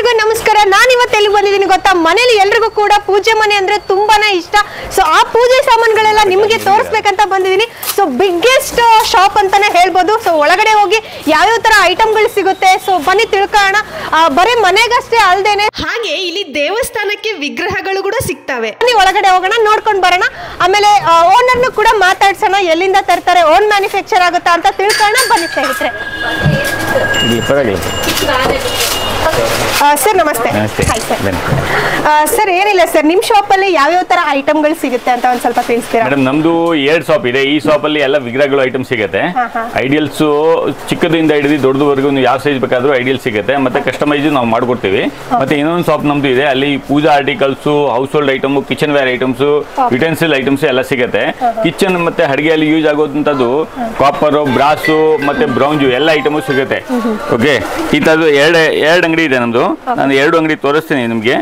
ಎಲ್ಲರಿಗೂ ನಮಸ್ಕಾರ. ನಾನು ಇವತ್ತು ಎಲ್ಲಿಗೆ ಬಂದಿದ್ದೀನಿ ಗೊತ್ತಾ? ಮನೇಲಿ ಎಲ್ರಿಗೂ ಕೂಡ ಪೂಜೆ ಮನೆ ಅಂದ್ರೆ ತುಂಬಾನೇ ಇಷ್ಟ. ಸೊ ಆ ಪೂಜೆ ಸಾಮಾನುಗಳೆಲ್ಲ ನಿಮಗೆ ತೋರಿಸ್ಬೇಕಂತ ಬಂದಿದ್ದೀನಿ. ಸೊ ಬಿಗ್ಗೆಸ್ಟ್ ಶಾಪ್ ಅಂತಾನೆ ಹೇಳ್ಬೋದು. ಸೊ ಒಳಗಡೆ ಹೋಗಿ ಯಾವ್ಯಾವ ತರ ಐಟಮ್ಗಳು ಸಿಗುತ್ತೆ ಸೊ ಬನ್ನಿ ತಿಳ್ಕೊಳ್ಳೋಣ. ಬರೀ ಮನೆಗಷ್ಟೇ ಅಲ್ದೇನೆ ಹಾಗೆ ಇಲ್ಲಿ ದೇವಸ್ಥಾನಕ್ಕೆ ವಿಗ್ರಹಗಳು ಕೂಡ ಸಿಗ್ತವೆ. ಒಳಗಡೆ ಹೋಗೋಣ, ನೋಡ್ಕೊಂಡು ಬರೋಣ. ಆಮೇಲೆ ಓನರ್ನು ಕೂಡ ಮಾತಾಡ್ಸೋಣ, ಎಲ್ಲಿಂದ ತರ್ತಾರೆ, ಓನ್ ಮ್ಯಾನುಫ್ಯಾಕ್ಚರ್ ಆಗುತ್ತಾ ಅಂತ ತಿಳ್ಕೊಳ್ಳೋಣ. ಬನ್ನಿ ಸ್ನೇಹಿತರೆ. ಸರ್ ನಮಸ್ತೆ. ಸರ್ ಏನಿಲ್ಲ ಸರ್, ನಿಮ್ ಶಾಪ್ ಅಲ್ಲಿ ಯಾವ್ಯಾವ ತರ ಐಟಮ್ಗಳು ಸಿಗುತ್ತೆ ಅಂತ ಒಂದ್ ಸ್ವಲ್ಪ ತಿಳಿಸ್ತೀರಾ? ಮೇಡಮ್ ನಮ್ದು 2 ಶಾಪ್ ಇದೆ. ಈ ಶಾಪ್ ಅಲ್ಲಿ ಎಲ್ಲ ವಿಗ್ರಹಗಳು ಐಟಮ್ ಸಿಗುತ್ತೆ. ಐಡಿಯಲ್ಸ್ ಚಿಕ್ಕದಿಂದ ಹಿಡಿದು ದೊಡ್ಡದವರೆಗೂ ಯಾವ ಸೈಜ್ ಬೇಕಾದ್ರೂ ಐಡಿಯಲ್ ಸಿಗುತ್ತೆ. ಮತ್ತೆ ಕಸ್ಟಮೈಸ್ ನಾವು ಮಾಡ್ಕೊಡ್ತೀವಿ. ಮತ್ತೆ ಇನ್ನೊಂದು ಶಾಪ್ ನಮ್ದು ಇದೆ, ಅಲ್ಲಿ puja articles, household item, kitchenware items, utensil items ಎಲ್ಲ ಸಿಗುತ್ತೆ. ಕಿಚನ್ ಮತ್ತೆ ಅಡಿಗೆಯಲ್ಲಿ ಯೂಸ್ ಆಗೋದಂತದ್ದು ಕಾಪರ್, ಬ್ರಾಸ್ ಮತ್ತೆ ಬ್ರೌಂಜು ಎಲ್ಲ ಐಟಮು ಸಿಗುತ್ತೆ. ಓಕೆ, ಈ ತರದ್ದು ಎರಡು ಅಂಗಡಿ ಇದೆ ನಮ್ದು. ನಾನು 2 ಅಂಗಡಿ ತೋರಿಸ್ತೀನಿ ನಿಮ್ಗೆ.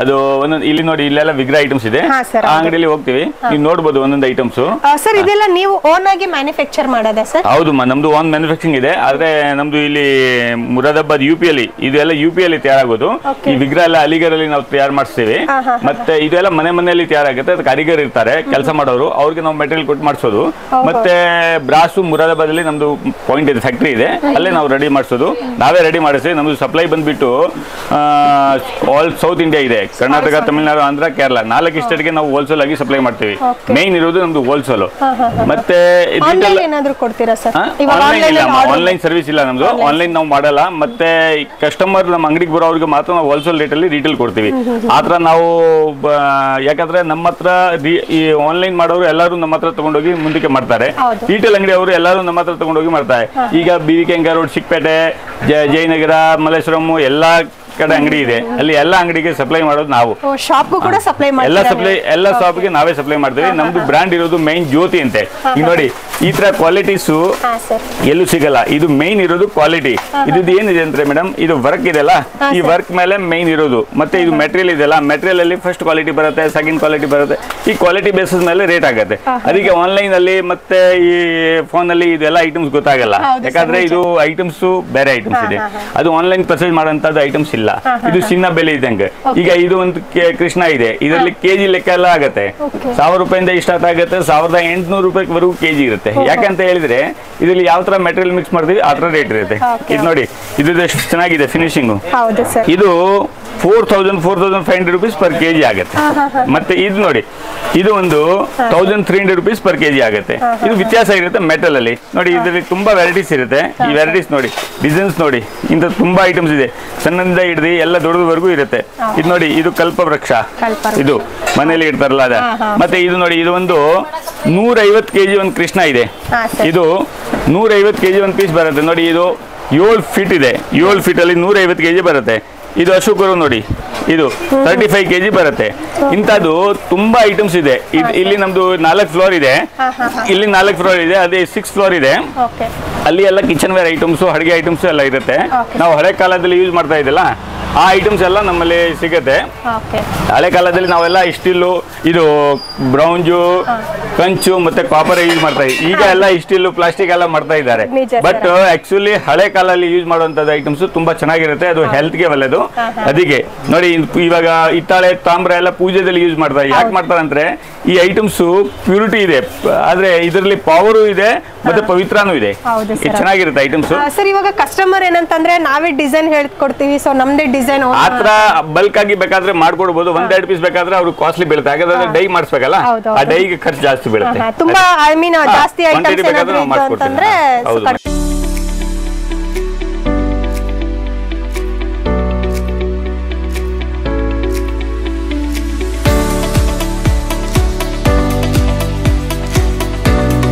ಅದು ಒಂದೊಂದು ಇಲ್ಲಿ ನೋಡಿ, ಇಲ್ಲೆಲ್ಲ ವಿಗ್ರಹ ಐಟಮ್ಸ್ ಇದೆ. ಆ ಅಂಗಡಿಯಲ್ಲಿ ಹೋಗ್ತೀವಿ, ನೀವು ನೋಡಬಹುದು ಒಂದೊಂದು ಐಟಮ್ಸ್. ಸರ್ ಇದೆಲ್ಲ ನೀವು ಓನ್ ಆಗಿ ಮ್ಯಾನುಫ್ಯಾಕ್ಚರ್ ಮಾಡೋದಾ ಸರ್? ಹೌದು, ನಮ್ದು ಓನ್ ಮ್ಯಾನುಫ್ಯಾಕ್ಚರಿಂಗ್ ಇದೆ. ಆದ್ರೆ ನಮ್ದು ಇಲ್ಲಿ ಮುರಾದಾಬಾದ್ UP ಅಲ್ಲಿ ಇದೆಲ್ಲ UP ಅಲ್ಲಿ ತಯಾರಾಗೋದು. ಈ ವಿಗ್ರಹ ಎಲ್ಲ ಅಲಿಗರಲ್ಲಿ ನಾವು ತಯಾರು ಮಾಡಿಸ್ತೀವಿ. ಮತ್ತೆ ಇದೆಲ್ಲ ಮನೆಯಲ್ಲಿ ತಯಾರಾಗುತ್ತೆ. ಅದು ಕಾರಿಗರ್ ಇರ್ತಾರೆ, ಕೆಲಸ ಮಾಡೋರು, ಅವ್ರಿಗೆ ನಾವು ಮೆಟೀರಿಯಲ್ ಕೊಟ್ಟು ಮಾಡಿಸೋದು. ಮತ್ತೆ ಬ್ರಾಸು ಮುರಾದಾಬಾದ್ ಅಲ್ಲಿ ನಮ್ದು ಪಾಯಿಂಟ್ ಇದೆ, ಫ್ಯಾಕ್ಟ್ರಿ ಇದೆ, ಅಲ್ಲೇ ನಾವು ರೆಡಿ ಮಾಡಿಸೋದು. ನಾವೇ ರೆಡಿ ಮಾಡಿಸ್ತೀವಿ. ನಮ್ದು ಸಪ್ಲೈ ಬಂದ್ಬಿಟ್ಟು ಆಲ್ ಸೌತ್ ಇಂಡಿಯಾ ಇದೆ, ಕರ್ನಾಟಕ, ತಮಿಳುನಾಡು, ಆಂಧ್ರ, ಕೇರಳ 4 ಸ್ಟೇಟ್ಗೆ ನಾವು ಹೋಲ್ಸೇಲ್ ಆಗಿ ಸಪ್ಲೈ ಮಾಡ್ತೀವಿ. ಮೇನ್ ಇರೋದು ನಮ್ದು ಹೋಲ್ಸೇಲ್. ಮತ್ತೆ ಆನ್ಲೈನ್ ಸರ್ವಿಸ್ ಇಲ್ಲ ನಮ್ದು, ಆನ್ಲೈನ್ ನಾವು ಮಾಡಲ್ಲ. ಮತ್ತೆ ಕಸ್ಟಮರ್ ನಮ್ಮ ಅಂಗಡಿಗೆ ಬರೋರಿಗೆ ಮಾತ್ರ ನಾವು ಹೋಲ್ಸೇಲ್ ರೇಟ್ ಅಲ್ಲಿ ರೀಟೇಲ್ ಕೊಡ್ತೀವಿ. ಆತರ ನಾವು ಯಾಕಂದ್ರೆ ನಮ್ಮ ಹತ್ರ ಈ ಆನ್ಲೈನ್ ಮಾಡೋರು ಎಲ್ಲರೂ ನಮ್ಮ ಹತ್ರ ತಗೊಂಡೋಗಿ ಮುಂದಕ್ಕೆ ಮಾಡ್ತಾರೆ. ರೀಟೇಲ್ ಅಂಗಡಿ ಅವರು ಎಲ್ಲರೂ ನಮ್ಮ ಹತ್ರ ತಗೊಂಡೋಗಿ ಮಾಡ್ತಾರೆ. ಈಗ BVK ರೋಡ್, ಚಿಕ್ಕಪೇಟೆ, ಜಯನಗರ, ಮಲ್ಲೇಶ್ವರಂ ಎಲ್ಲಾ ಕಡೆ ಅಂಗಡಿ ಇದೆ. ಅಲ್ಲಿ ಎಲ್ಲ ಅಂಗಡಿಗೆ ಸಪ್ಲೈ ಮಾಡೋದು ನಾವು. ಎಲ್ಲ ಶಾಪ್ಗೆ ನಾವೇ ಸಪ್ಲೈ ಮಾಡ್ತೀವಿ. ನಮ್ದು ಬ್ರ್ಯಾಂಡ್ ಇರೋದು ಮೈನ್ ಜ್ಯೋತಿ ಅಂತೆ. ಈಗ ನೋಡಿ, ಈ ತರ ಕ್ವಾಲಿಟೀಸು ಎಲ್ಲೂ ಸಿಗಲ್ಲ. ಇದು ಮೈನ್ ಇರೋದು ಕ್ವಾಲಿಟಿ. ಇದು ಏನಿದೆ ಅಂದ್ರೆ ಮೇಡಮ್, ಇದು ವರ್ಕ್ ಇದೆಲ್ಲ, ಈ ವರ್ಕ್ ಮೇಲೆ ಮೈನ್ ಇರೋದು. ಮತ್ತೆ ಇದು ಮೆಟೀರಿಯಲ್ ಇದೆಲ್ಲ, ಮೆಟೀರಿಯಲ್ ಅಲ್ಲಿ ಫಸ್ಟ್ ಕ್ವಾಲಿಟಿ ಬರುತ್ತೆ, ಸೆಕೆಂಡ್ ಕ್ವಾಲಿಟಿ ಬರುತ್ತೆ. ಈ ಕ್ವಾಲಿಟಿ ಬೇಸಿಸ್ ಮೇಲೆ ರೇಟ್ ಆಗುತ್ತೆ. ಅದಕ್ಕೆ ಆನ್ಲೈನ್ ಅಲ್ಲಿ ಮತ್ತೆ ಈ ಫೋನ್ ಅಲ್ಲಿ ಇದೆಲ್ಲ ಐಟಮ್ಸ್ ಗೊತ್ತಾಗಲ್ಲ. ಯಾಕಂದ್ರೆ ಇದು ಐಟಮ್ಸ್ ಬೇರೆ ಐಟಮ್ಸ್ ಇದೆ. ಅದು ಆನ್ಲೈನ್ ಪರ್ಚೇಸ್ ಮಾಡೋಂಥದ್ದು ಐಟಮ್ಸ್ ಇಲ್ಲ. ಇದು ಚಿನ್ನ ಬೆಲೆ ಇದ್ದಂಗೆ. ಈಗ ಇದು ಒಂದು ಕೃಷ್ಣ ಇದೆ, ಇದರಲ್ಲಿ ಕೆಜಿ ಲೆಕ್ಕ ಎಲ್ಲ ಆಗುತ್ತೆ. 1000 ರೂಪಾಯಿಂದ ಸ್ಟಾರ್ಟ್ ಆಗುತ್ತೆ, 1800 ರೂಪಾಯಿವರೆಗೂ ಕೆಜಿ ಇರುತ್ತೆ. ಯಾಕಂತ ಹೇಳಿದ್ರೆ ಇದರಲ್ಲಿ ಯಾವ ತರ ಮೆಟೀರಿಯಲ್ ಮಿಕ್ಸ್ ಮಾಡ್ತೀವಿ ಆ ತರ ರೇಟ್ ಇರುತ್ತೆ. ಇದು ನೋಡಿ, ಇದು ಎಷ್ಟು ಚೆನ್ನಾಗಿದೆ ಫಿನಿಶಿಂಗು. ಇದು 4500 ರೂಪೀಸ್ ಪರ್ ಕೆಜಿ ಆಗುತ್ತೆ. ಮತ್ತೆ ಇದು ನೋಡಿ, ಇದು ಒಂದು 1300 ರೂಪೀಸ್ ಪರ್ ಕೆಜಿ ಆಗುತ್ತೆ. ಇದು ವ್ಯತ್ಯಾಸ ಇರುತ್ತೆ ಮೆಟಲ್ ಅಲ್ಲಿ. ನೋಡಿ, ಇದರಲ್ಲಿ ತುಂಬಾ ವೆರೈಟೀಸ್ ಇರುತ್ತೆ. ಈ ವೆರೈಟೀಸ್ ನೋಡಿ, ಡಿಸೈನ್ಸ್ ನೋಡಿ, ಇಂಥ ತುಂಬಾ ಐಟಮ್ಸ್ ಇದೆ. ಸಣ್ಣದಿಂದ ಹಿಡಿದು ಎಲ್ಲ ದೊಡ್ಡದವರೆಗೂ ಇರುತ್ತೆ. ಇದು ನೋಡಿ, ಇದು ಕಲ್ಪವೃಕ್ಷ, ಇದು ಮನೆಯಲ್ಲಿ ಇಡ್ತಾರಲ್ಲ ಅದ. ಮತ್ತೆ ಇದು ನೋಡಿ, ಇದು ಒಂದು 150 kg ಒಂದು ಕೃಷ್ಣ ಇದೆ. ಇದು 150 kg ಒಂದು ಪೀಸ್ ಬರುತ್ತೆ. ನೋಡಿ, ಇದು 7 ಫೀಟ್ ಇದೆ. 7 ಫೀಟ್ ಅಲ್ಲಿ 150 kg ಬರುತ್ತೆ. ಇದು ಅಶೋಕರು ನೋಡಿ, ಇದು 35 kg ಬರುತ್ತೆ. ಇಂಥದ್ದು ತುಂಬಾ ಐಟಮ್ಸ್ ಇದೆ. ಇಲ್ಲಿ ನಮ್ದು 4 ಫ್ಲೋರ್ ಇದೆ, ಇಲ್ಲಿ 4 ಫ್ಲೋರ್ ಇದೆ, ಅದೇ 6 ಫ್ಲೋರ್ ಇದೆ. ಅಲ್ಲಿ ಎಲ್ಲ ಕಿಚನ್ ವೇರ್ ಐಟಮ್ಸ್, ಅಡುಗೆ ಐಟಮ್ಸ್ ಎಲ್ಲ ಇರುತ್ತೆ. ನಾವು ಹಳೆ ಕಾಲದಲ್ಲಿ ಯೂಸ್ ಮಾಡ್ತಾ ಇದ್ದಲ್ಲ, ಆ ಐಟಮ್ಸ್ ಎಲ್ಲ ನಮ್ಮಲ್ಲಿ ಸಿಗುತ್ತೆ. ಹಳೆ ಕಾಲದಲ್ಲಿ ನಾವೆಲ್ಲ ಸ್ಟೀಲು, ಇದು ಬ್ರೌಂಜು, ಕಂಚು ಮತ್ತೆ ಕಾಪರ್ ಯೂಸ್ ಮಾಡ್ತಾ ಇದ್ವಿ. ಈಗ ಎಲ್ಲ ಸ್ಟೀಲು, ಪ್ಲಾಸ್ಟಿಕ್ ಎಲ್ಲ ಮಾಡ್ತಾ ಇದ್ದಾರೆ. ಬಟ್ ಆಕ್ಚುಲಿ ಹಳೆ ಕಾಲದಲ್ಲಿ ಯೂಸ್ ಮಾಡುವಂತದ್ದು ಐಟಮ್ಸ್ ತುಂಬಾ ಚೆನ್ನಾಗಿರುತ್ತೆ. ಅದು ಹೆಲ್ತ್ಗೆ ಒಳ್ಳೆದು. ಅದಕ್ಕೆ ನೋಡಿ, ಇವಾಗ ಹಿತ್ತಾಳೆ, ತಾಮ್ರ ಎಲ್ಲ ಪೂಜೆದಲ್ಲಿ ಯೂಸ್ ಮಾಡ್ತಾರೆ. ಯಾಕೆ ಮಾಡ್ತಾರೆ ಅಂದ್ರೆ ಈ ಐಟಮ್ಸ್ ಪ್ಯೂರಿಟಿ ಇದೆ, ಆದ್ರೆ ಇದರಲ್ಲಿ ಪವರ್ ಇದೆ ಮತ್ತೆ ಪವಿತ್ರನೂ ಇದೆ. ಚೆನ್ನಾಗಿರುತ್ತೆ ಐಟಮ್ಸ್. ಸರ್ ಇವಾಗ ಕಸ್ಟಮರ್ ಏನಂತಂದ್ರೆ ನಾವೇ ಡಿಸೈನ್ ಹೇಳ್ಕೊಡ್ತೀವಿ. ಸೊ ನಮ್ದೇ ಡಿಸೈನ್ ಆತರ ಬಲ್ಕ್ ಆಗಿ ಬೇಕಾದ್ರೆ ಮಾಡ್ಕೊಡ್ಬೋದು. 1-2 ಪೀಸ್ ಬೇಕಾದ್ರೆ ಅವ್ರು ಕಾಸ್ಟ್ಲಿ ಬೀಳುತ್ತೆ. ಯಾಕಂದ್ರೆ ಡೈ ಮಾಡಿಸ್ಬೇಕಲ್ಲ, ಆ ಡೈಗೆ ಖರ್ಚು ಜಾಸ್ತಿ ಬೀಳುತ್ತೆ. ತುಂಬಾ ಜಾಸ್ತಿ ಐಟಮ್ಸ್ ಅಂತಂದ್ರೆ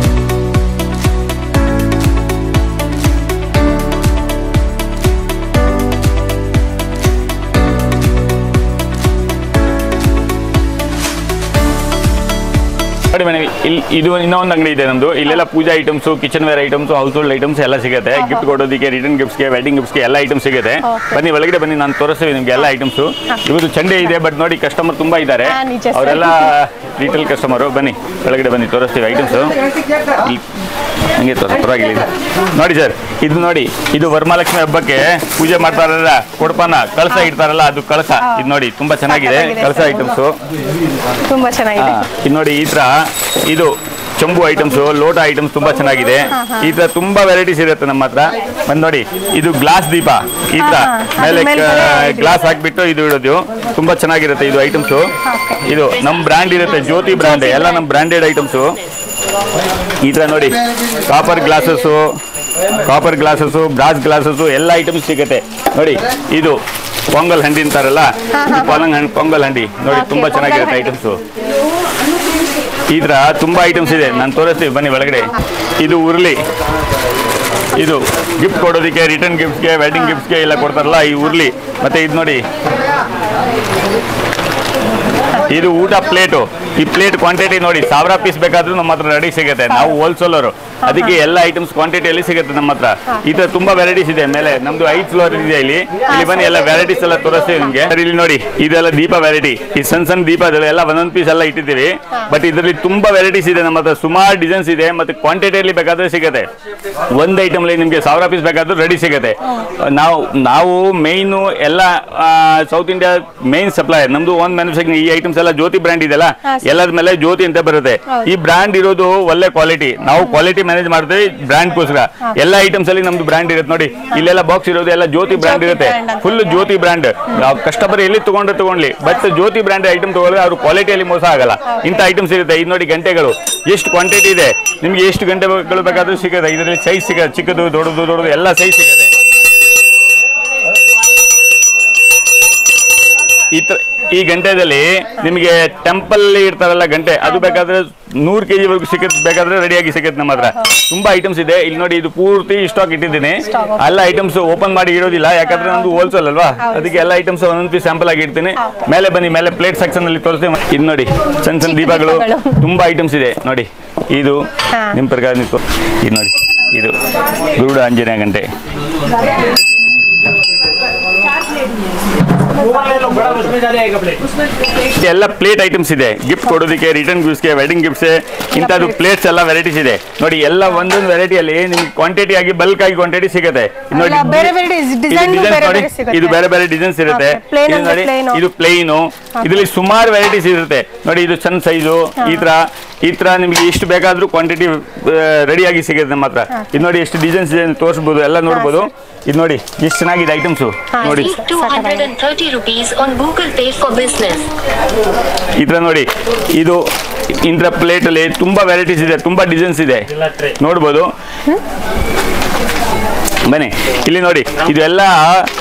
ನೋಡಿ ಮೇಡಮ್, ಇಲ್ಲಿ ಇದು ಇನ್ನೊಂದು ಅಂಗಡಿ ಇದೆ ನಮ್ದು. ಇಲ್ಲೆಲ್ಲ puja items, kitchenware items, household items ಎಲ್ಲ ಸಿಗುತ್ತೆ. ಗಿಫ್ಟ್ ಕೊಡೋದಕ್ಕೆ, ರಿಟರ್ನ್ ಗಿಫ್ಟ್ಸ್ಗೆ, ವೆಡ್ಡಿಂಗ್ ಗಿಫ್ಟ್ಸ್ಗೆ ಎಲ್ಲ ಐಟಮ್ಸ್ ಸಿಗುತ್ತೆ. ಬನ್ನಿ ಒಳಗಡೆ ಬನ್ನಿ, ನಾನು ತೋರಿಸ್ತೀವಿ ನಿಮ್ಗೆ ಎಲ್ಲ ಐಟಮ್ಸು. ಇವತ್ತು ಸಂಡೇ ಇದೆ, ಬಟ್ ನೋಡಿ ಕಸ್ಟಮರ್ ತುಂಬಾ ಇದ್ದಾರೆ, ಅವರೆಲ್ಲ ರಿಟೇಲ್ ಕಸ್ಟಮರು. ಬನ್ನಿ ಒಳಗಡೆ ಬನ್ನಿ, ತೋರಿಸ್ತೀವಿ ಐಟಮ್ಸು. ಹಂಗೆ ಪರವಾಗಿಲ್ಲ. ನೋಡಿ ಸರ್, ಇದು ನೋಡಿ, ಇದು ವರಮಹಾಲಕ್ಷ್ಮಿ ಹಬ್ಬಕ್ಕೆ ಪೂಜೆ ಮಾಡ್ತಾರಲ್ಲ, ಕೊಡಪಾನ ಕಳಸ ಇಡ್ತಾರಲ್ಲ, ಅದು ಕಳಸ. ಇದು ನೋಡಿ ತುಂಬಾ ಚೆನ್ನಾಗಿದೆ ಕಳಸ ಐಟಮ್ಸು, ತುಂಬಾ ಚೆನ್ನಾಗಿದೆ. ಇದು ನೋಡಿ ಈ ತರ, ಇದು ಚಂಬು ಐಟಮ್ಸ್, ಲೋಟ ಐಟಮ್ಸ್ ತುಂಬಾ ಚೆನ್ನಾಗಿದೆ. ಈ ತರ ತುಂಬಾ ವೆರೈಟೀಸ್ ಇರುತ್ತೆ ನಮ್ಮ ಹತ್ರ. ಬಂದ್ ನೋಡಿ, ಇದು ಗ್ಲಾಸ್ ದೀಪ, ಈ ತರ ಮೇಲೆ ಗ್ಲಾಸ್ ಹಾಕ್ಬಿಟ್ಟು ಇದು ಇಡೋದು, ತುಂಬಾ ಚೆನ್ನಾಗಿರುತ್ತೆ ಇದು ಐಟಮ್ಸ್. ಇದು ನಮ್ ಬ್ರ್ಯಾಂಡ್ ಇರುತ್ತೆ, ಜ್ಯೋತಿ ಬ್ರ್ಯಾಂಡ್, ಎಲ್ಲ ನಮ್ ಬ್ರ್ಯಾಂಡೆಡ್ ಐಟಮ್ಸು. ಈ ತರ ನೋಡಿ, ಕಾಪರ್ ಗ್ಲಾಸಸ್, ಬ್ರಾಸ್ ಗ್ಲಾಸಸ್ ಎಲ್ಲ ಐಟಮ್ಸ್ ಸಿಗುತ್ತೆ. ನೋಡಿ ಇದು ಪೊಂಗಲ್ ಹಂಡಿ ಅಂತಾರಲ್ಲ, ಪೊಂಗಲ್ ಹಂಡಿ ನೋಡಿ, ತುಂಬಾ ಚೆನ್ನಾಗಿರುತ್ತೆ ಐಟಮ್ಸು. ಈ ತರ ತುಂಬಾ ಐಟಮ್ಸ್ ಇದೆ, ನಾನು ತೋರಿಸ್ತೀವಿ ಬನ್ನಿ ಒಳಗಡೆ. ಇದು ಉರುಳಿ, ಇದು ಗಿಫ್ಟ್ ಕೊಡೋದಕ್ಕೆ, ರಿಟರ್ನ್ ಗಿಫ್ಟ್ಸ್ಗೆ, ವೆಡ್ಡಿಂಗ್ ಗಿಫ್ಟ್ಸ್ಗೆ ಎಲ್ಲ ಕೊಡ್ತಾರಲ್ಲ ಈ ಉರುಳಿ. ಮತ್ತೆ ಇದು ನೋಡಿ, ಇದು ಊಟ ಪ್ಲೇಟು. ಈ ಪ್ಲೇಟ್ ಕ್ವಾಂಟಿಟಿ ನೋಡಿ, 1000 ಪೀಸ್ ಬೇಕಾದ್ರೂ ನಮ್ಮ ಹತ್ರ ರೆಡಿ ಸಿಗುತ್ತೆ. ನಾವು ಹೋಲ್ಸೇಲರು, ಅದಕ್ಕೆ ಎಲ್ಲ ಐಟಮ್ಸ್ ಕ್ವಾಂಟಿಟಿಯಲ್ಲಿ ಸಿಗುತ್ತೆ ನಮ್ಮ ಹತ್ರ. ಈ ತರ ತುಂಬಾ ವೆರೈಟೀಸ್ ಇದೆ. ಮೇಲೆ ನಮ್ದು 5 ಫ್ಲೋರ್ ಇದೆ. ಇಲ್ಲಿ ಬನ್ನಿ, ಎಲ್ಲ ವೆರೈಟೀಸ್ ಎಲ್ಲ ತೋರಿಸ್ತೀವಿ ನಿಮ್ಗೆ. ಇಲ್ಲಿ ನೋಡಿ, ಇದೆಲ್ಲ ದೀಪ ವೆರೈಟಿ. ಈ ಸಣ್ಣ ದೀಪ ಎಲ್ಲ ಒಂದೊಂದು ಪೀಸ್ ಎಲ್ಲ ಇಟ್ಟಿದ್ದೀವಿ. ಬಟ್ ಇದರಲ್ಲಿ ತುಂಬಾ ವೆರೈಟೀಸ್ ಇದೆ ನಮ್ಮ ಹತ್ರ, ಸುಮಾರು ಡಿಸೈನ್ಸ್ ಇದೆ. ಮತ್ತೆ ಕ್ವಾಂಟಿಟಿಯಲ್ಲಿ ಬೇಕಾದ್ರೆ ಸಿಗುತ್ತೆ. ಒಂದು ಐಟಮ್ ನಿಮ್ಗೆ 1000 ಪೀಸ್ ಬೇಕಾದ್ರೂ ರೆಡಿ ಸಿಗುತ್ತೆ. ನಾವು ಮೇಯ್ನು ಎಲ್ಲ ಸೌತ್ ಇಂಡಿಯಾ ಮೇನ್ ಸಪ್ಲೈಯರ್. ನಮ್ದು ಓನ್ ಮ್ಯಾನುಫ್ಯಾಕ್ಚರಿಂಗ್. ಈ ಐಟಮ್ಸ್ ಎಲ್ಲ ಜ್ಯೋತಿ ಬ್ರ್ಯಾಂಡ್ ಇದೆಲ್ಲ, ಎಲ್ಲದ ಮೇಲೆ ಜ್ಯೋತಿ ಅಂತ ಬರುತ್ತೆ. ಈ ಬ್ರ್ಯಾಂಡ್ ಇರೋದು ಒಳ್ಳೆ ಕ್ವಾಲಿಟಿ. ನಾವು ಕ್ವಾಲಿಟಿ ಮ್ಯಾನೇಜ್ ಮಾಡ್ತೀವಿ ಬ್ರ್ಯಾಂಡ್ಗೋಸ್ಕರ. ಎಲ್ಲ ಐಟಮ್ಸ್ ಅಲ್ಲಿ ನಮ್ದು ಬ್ರ್ಯಾಂಡ್ ಇರುತ್ತೆ. ನೋಡಿ ಇಲ್ಲೆಲ್ಲ ಬಾಕ್ಸ್ ಇರೋದು ಎಲ್ಲ ಜ್ಯೋತಿ ಬ್ರ್ಯಾಂಡ್ ಇರುತ್ತೆ, ಫುಲ್ ಜ್ಯೋತಿ ಬ್ರ್ಯಾಂಡ್. ಕಸ್ಟಮರ್ ಎಲ್ಲಿ ತಗೊಂಡ್ಲಿ, ಬಟ್ ಜ್ಯೋತಿ ಬ್ರ್ಯಾಂಡ್ ಐಟಮ್ ತಗೊಂಡ್ರೆ ಅವ್ರ ಕ್ವಾಲಿಟಿಯಲ್ಲಿ ಮೋಸ ಆಗಲ್ಲ. ಇಂಥ ಐಟಮ್ಸ್ ಇರುತ್ತೆ. ಇದು ನೋಡಿ ಗಂಟೆಗಳು, ಎಷ್ಟು ಕ್ವಾಂಟಿಟಿ ಇದೆ ನಿಮ್ಗೆ, ಎಷ್ಟು ಗಂಟೆಗಳು ಬೇಕಾದ್ರೂ ಸಿಗುತ್ತೆ. ಇದರಲ್ಲಿ ಸೈಜ್ ಸಿಗುತ್ತೆ, ಚಿಕ್ಕದು ದೊಡ್ಡದು ಎಲ್ಲ ಸೈಜ್ ಸಿಗುತ್ತೆ. ಈ ಗಂಟೆದಲ್ಲಿ ನಿಮಗೆ ಟೆಂಪಲ್ ಇರ್ತಾರಲ್ಲ ಗಂಟೆ, ಅದು ಬೇಕಾದ್ರೆ 100 kg ವರೆಗೂ ಸಿಗುತ್ತೆ, ಬೇಕಾದ್ರೆ ರೆಡಿಯಾಗಿ ಸಿಗುತ್ತೆ ನಮ್ಮ ಹತ್ರ. ತುಂಬಾ ಐಟಮ್ಸ್ ಇದೆ. ಇಲ್ಲಿ ನೋಡಿ, ಇದು ಪೂರ್ತಿ ಸ್ಟಾಕ್ ಇಟ್ಟಿದ್ದೀನಿ. ಎಲ್ಲ ಐಟಮ್ಸ್ ಓಪನ್ ಮಾಡಿ ಇರೋದಿಲ್ಲ, ಯಾಕಂದ್ರೆ ನಮ್ದು ಹೋಲ್ಸೇಲ್ ಅಲ್ವಾ, ಅದಕ್ಕೆ ಎಲ್ಲ ಐಟಮ್ಸ್ ಒಂದೊಂದು ಪೀಸ್ ಸ್ಯಾಂಪಲ್ ಆಗಿ ಇಡ್ತೀನಿ. ಮೇಲೆ ಬನ್ನಿ, ಮೇಲೆ ಪ್ಲೇಟ್ ಸೆಕ್ಷನ್ ಅಲ್ಲಿ ತೋರಿಸ್ತೀನಿ. ಇದು ನೋಡಿ, ಸಣ್ಣ ದೀಪಗಳು, ತುಂಬಾ ಐಟಮ್ಸ್ ಇದೆ. ನೋಡಿ ಇದು ನಿಮ್ ಪ್ರಕಾರ ಇದು ನೋಡಿ, ಇದು ಗರುಡ ಆಂಜನೇಯ ಗಂಟೆ. ಎಲ್ಲ ಪ್ಲೇಟ್ ಐಟಮ್ಸ್ ಇದೆ, ಗಿಫ್ಟ್ ಕೊಡೋದಕ್ಕೆ, ರಿಟರ್ನ್ ಗಿಫ್ಟ್ಸ್ಗೆ, ವೆಡ್ಡಿಂಗ್ ಗಿಫ್ಟ್ಸ್, ಇಂಥದ್ದು ಪ್ಲೇಟ್ಸ್ ಎಲ್ಲ ವೆರೈಟೀಸ್ ಇದೆ. ನೋಡಿ ಎಲ್ಲ ಒಂದೊಂದು ವೆರೈಟಿಯಲ್ಲಿ ನಿಮ್ಗೆ ಕ್ವಾಂಟಿಟಿ ಆಗಿ ಬಲ್ಕ್ ಆಗಿ ಕ್ವಾಂಟಿಟಿ ಸಿಗುತ್ತೆ. ನೋಡಿ ಇದು ಬೇರೆ ಬೇರೆ ಡಿಸೈನ್ಸ್ ಇರುತ್ತೆ. ನೋಡಿ ಇದು ಪ್ಲೇನು, ಇದರಲ್ಲಿ ಸುಮಾರು ವೆರೈಟೀಸ್ ಇರುತ್ತೆ. ನೋಡಿ ಇದು ಸಣ್ಣ ಸೈಜು, ಈ ತರ ನಿಮ್ಗೆ ಎಷ್ಟು ಬೇಕಾದ್ರೂ ಕ್ವಾಂಟಿಟಿ ರೆಡಿಯಾಗಿ ಸಿಗುತ್ತೆ ನಮ್ಮ ಹತ್ರ. ಇದು ನೋಡಿ ಎಷ್ಟು ಡಿಸೈನ್ಸ್ ಇದೆ ತೋರಿಸಬಹುದು, ಎಲ್ಲ ನೋಡ್ಬೋದು. ಇದು ನೋಡಿ ಎಷ್ಟು ಚೆನ್ನಾಗಿದೆ ಐಟಮ್ಸ್. ನೋಡಿ 230 rupees on Google Pay for business. ಈ ತರ ನೋಡಿ, ಇದು ಇಂದ್ರ ಪ್ಲೇಟ್ ಅಲ್ಲಿ ತುಂಬಾ ವೆರೈಟೀಸ್ ಇದೆ, ತುಂಬಾ ಡಿಸೈನ್ಸ್ ಇದೆ, ನೋಡ್ಬೋದು. ಬನ್ನಿ ಇಲ್ಲಿ ನೋಡಿ, ಇದು ಎಲ್ಲ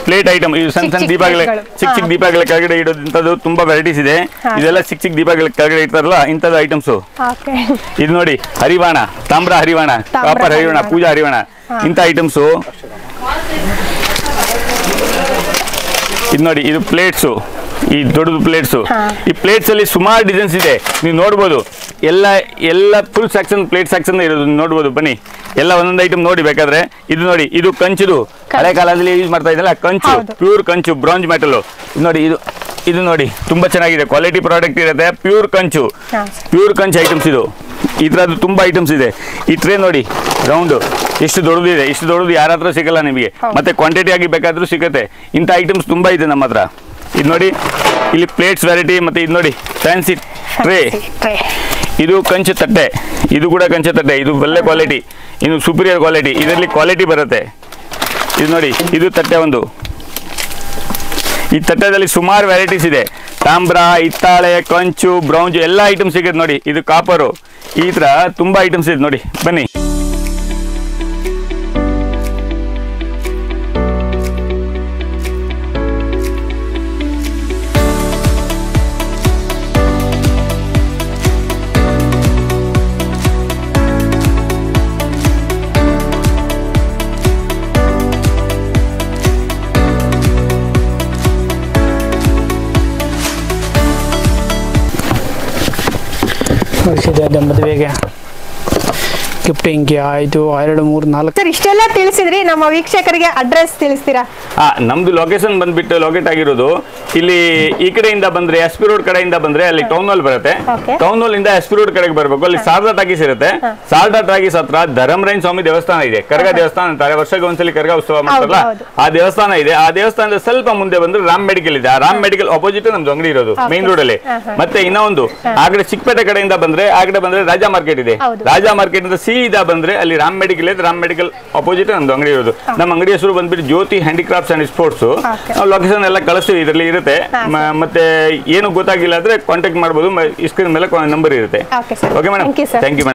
ಪ್ಲೇಟ್ ಐಟಮ್. ಇದು ಸಣ್ಣ ದೀಪಗಳ, ಚಿಕ್ಕ ದೀಪಗಳ ಕೆಳಗಡೆ ಇಡೋದಂಥದ್ದು ತುಂಬಾ ವೆರೈಟೀಸ್ ಇದೆ. ಇದೆಲ್ಲ ಚಿಕ್ಕ ದೀಪಗಳ ಕೆಳಗಡೆ ಇಡ್ತಾರಲ್ಲ ಇಂಥದ್ದು ಐಟಮ್ಸು. ಇದು ನೋಡಿ, ಹರಿವಾಣ, ತಾಮ್ರ ಹರಿವಾಣ, ಕಾಪರ್ ಹರಿವಾಣ, ಪೂಜಾ ಹರಿವಾಣ, ಇಂಥ ಐಟಮ್ಸು. ಇದು ನೋಡಿ, ಇದು ಪ್ಲೇಟ್ಸು, ಈ ದೊಡ್ಡದು ಪ್ಲೇಟ್ಸು. ಈ ಪ್ಲೇಟ್ಸ್ ಅಲ್ಲಿ ಸುಮಾರು ಡಿಸೈನ್ಸ್ ಇದೆ, ನೀವು ನೋಡ್ಬೋದು. ಎಲ್ಲ ಫುಲ್ ಸೆಕ್ಷನ್, ಪ್ಲೇಟ್ ಸೆಕ್ಷನ್ ಇರೋದು ನೋಡ್ಬೋದು. ಬನ್ನಿ ಎಲ್ಲ ಒಂದೊಂದು ಐಟಮ್ ನೋಡಿ ಬೇಕಾದ್ರೆ. ಇದು ನೋಡಿ, ಇದು ಕಂಚುದು, ಹಳೆ ಕಾಲದಲ್ಲಿ ಯೂಸ್ ಮಾಡ್ತಾ ಇದ್ದಲ್ಲ ಕಂಚು, ಪ್ಯೂರ್ ಕಂಚು, ಬ್ರಾಂಜ್ ಮೆಟಲ್. ನೋಡಿ ಇದು ನೋಡಿ ತುಂಬಾ ಚೆನ್ನಾಗಿದೆ, ಕ್ವಾಲಿಟಿ ಪ್ರಾಡಕ್ಟ್ ಇರುತ್ತೆ. ಪ್ಯೂರ್ ಕಂಚು ಐಟಮ್ಸ್ ಇದು. ಈ ತರದ್ದು ತುಂಬಾ ಐಟಮ್ಸ್ ಇದೆ. ಈ ಟ್ರೇ ನೋಡಿ, ರೌಂಡ್ ಎಷ್ಟು ದೊಡ್ಡದಿದೆ, ಇಷ್ಟು ದೊಡ್ಡದು ಯಾರ ಹತ್ರ ಸಿಗಲ್ಲ ನಿಮಗೆ. ಮತ್ತೆ ಕ್ವಾಂಟಿಟಿ ಆಗಿ ಬೇಕಾದ್ರೂ ಸಿಗುತ್ತೆ. ಇಂಥ ಐಟಮ್ಸ್ ತುಂಬಾ ಇದೆ ನಮ್ಮ ಹತ್ರ. ಇದು ನೋಡಿ, ಇಲ್ಲಿ ಪ್ಲೇಟ್ಸ್ ವೆರೈಟಿ. ಮತ್ತೆ ಇದು ನೋಡಿ, ಫ್ಯಾನ್ಸಿ ಟ್ರೇ. ಇದು ಕಂಚು ತಟ್ಟೆ, ಇದು ಕೂಡ ಕಂಚು ತಟ್ಟೆ. ಇದು ಒಳ್ಳೆ ಕ್ವಾಲಿಟಿ, ಇನ್ನು ಸುಪೀರಿಯರ್ ಕ್ವಾಲಿಟಿ, ಇದರಲ್ಲಿ ಕ್ವಾಲಿಟಿ ಬರುತ್ತೆ. ಇದು ನೋಡಿ, ಇದು ತಟ್ಟೆ ಒಂದು. ಈ ತಟ್ಟೆದಲ್ಲಿ ಸುಮಾರು ವೆರೈಟೀಸ್ ಇದೆ. ತಾಮ್ರ, ಹಿತ್ತಾಳೆ, ಕಂಚು, ಬ್ರೌಂಜ್ ಎಲ್ಲ ಐಟಮ್ಸ್ ಸಿಗುತ್ತೆ. ನೋಡಿ ಇದು ಕಾಪರು. ಈ ತರ ತುಂಬಾ ಐಟಮ್ಸ್ ಇದೆ ನೋಡಿ, ಬನ್ನಿ. ಇದೆ ಮದುವೆಗೆ ಗಿಫ್ಟಿಂಗ್ಗೆ 5 2 3 4. ಸರ್ ಇಷ್ಟೆಲ್ಲ ತಿಳಿಸಿದ್ರಿ, ನಮ್ಮ ವೀಕ್ಷಕರಿಗೆ ಅಡ್ರೆಸ್ ತಿಳಿಸ್ತೀರಾ? ನಮ್ದು ಲೊಕೇಶನ್ ಬಂದ್ಬಿಟ್ಟು ಲೊಕೇಟ್ ಆಗಿರೋದು ಇಲ್ಲಿ ಈ ಕಡೆಯಿಂದ ಬಂದ್ರೆ ಎಸ್ ಪಿ ರೋಡ್ ಕಡೆಯಿಂದ ಬಂದ್ರೆ ಅಲ್ಲಿ ಟೌನ್ ಹಾಲ್ ಬರುತ್ತೆ. ಟೌನ್ ಹಾಲ್ ಇಂದ ಎಸ್ ಪಿ ರೋಡ್ ಕಡೆಗೆ ಬರಬೇಕು. ಅಲ್ಲಿ ಶಾರದಾ ಟಾಕೀಸ್ ಇರುತ್ತೆ. ಶಾರದಾ ಟಾಕೀಸ್ ಹತ್ರ ಧರ್ಮರಾಯನ ಸ್ವಾಮಿ ದೇವಸ್ಥಾನ ಇದೆ. ಕರಗ ದೇವಸ್ಥಾನ ಅಂತಾರೆ, ವರ್ಷಕ್ಕೆ ಒಂದ್ಸಲಿ ಕರಗ ಉತ್ಸವ ಮಾಡ್ತಾರಲ್ಲ, ಆ ದೇವಸ್ಥಾನ ಇದೆ. ಆ ದೇವಸ್ಥಾನದ ಸ್ವಲ್ಪ ಮುಂದೆ ಬಂದ್ರೆ ರಾಮ್ ಮೆಡಿಕಲ್ ಇದೆ. ಆ ರಾಮ್ ಮೆಡಿಕಲ್ ಅಪೋಸಿಟ್ ನಮ್ದು ಅಂಗಡಿ ಇರೋದು ಮೇನ್ ರೋಡ್ ಅಲ್ಲಿ. ಮತ್ತೆ ಇನ್ನೊಂದು ಆ ಕಡೆ ಚಿಕ್ಕಪೇಟೆ ಕಡೆಯಿಂದ ಬಂದ್ರೆ ಆ ಕಡೆ ಬಂದ್ರೆ ರಾಜಾ ಮಾರ್ಕೆಟ್ ಇದೆ. ರಾಜಾ ಮಾರ್ಕೆಟ್ ಇಂದ ಸೀದಾ ಬಂದ್ರೆ ಅಲ್ಲಿ ರಾಮ್ ಮೆಡಿಕಲ್ ಇದೆ. ರಾಮ್ ಮೆಡಿಕಲ್ ಅಪೋಸಿಟ್ ನಮ್ದು ಅಂಗಡಿ ಇರೋದು. ನಮ್ಮ ಅಂಗಡಿ ಹೆಸರು ಬಂದ್ಬಿಟ್ಟು ಜ್ಯೋತಿ ಹ್ಯಾಂಡಿಕ್ರಾಫ್ಟ್ಸ್ ಅಂಡ್ ಸ್ಪೋರ್ಟ್ಸ್. ನಾವು ಲೊಕೇಶನ್ ಎಲ್ಲ ಕಳಿಸ್ತೀವಿ, ಇದರಲ್ಲಿ ಇರುತ್ತೆ. ಮತ್ತೆ ಏನು ಗೊತ್ತಾಗಿಲ್ಲ ಅಂದ್ರೆ ಕಾಂಟ್ಯಾಕ್ಟ್ ಮಾಡಬಹುದು. ಸ್ಕ್ರೀನ್ ಮೇಲೆ ನಂಬರ್ ಇರುತ್ತೆ. Okay madam, thank you.